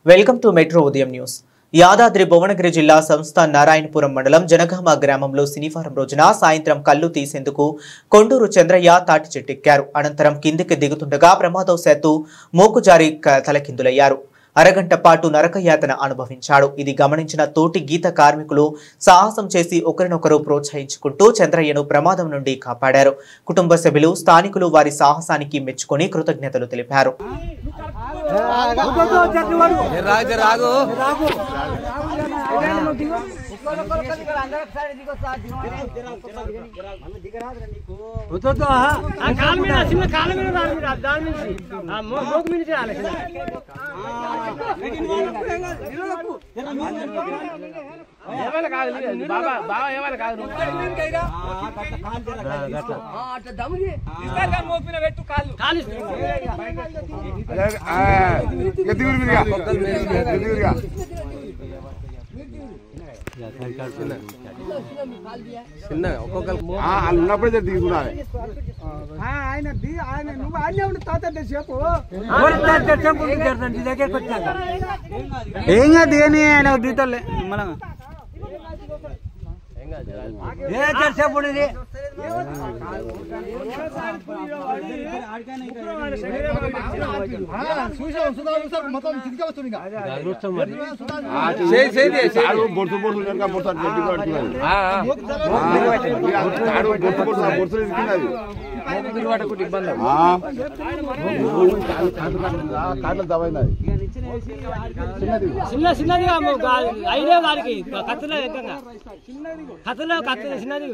Welcome to metro ఉదయం news. Yadadri Bhuvanagiri జిల్లా సంస్థ నారాయణపురం మండలం జనగామ గ్రామంలో శనివారం రోజున సాయంత్రం కల్లు తీసేందుకు కొండూరు చంద్రయ్య తాటి చెట్టెక్కారు. అనంతరం కిందికి దిగుతుండగా ప్రమాదవశాత్తు మోకుజారి తలకిందులయ్యారు. అరగంట పాటు నరకయాతన అనుభవించాడు. ఇది గమనించిన తోటి గీత కార్మికులు సాహసం చేసి ఒకరినొకరు ప్రోత్సహించుకుంటూ చంద్రయ్యను ప్రమాదం నుండి కాపాడారు. కుటుంబ సభ్యులు, స్థానికులు వారి సాహసానికి మెచ్చుకొని కృతజ్ఞతలు తెలిపారు. అన్నప్పుడే తీసుకున్నాను. ఏం కాదు ఏని ఆయన దిగుతలే మనం చిన్నది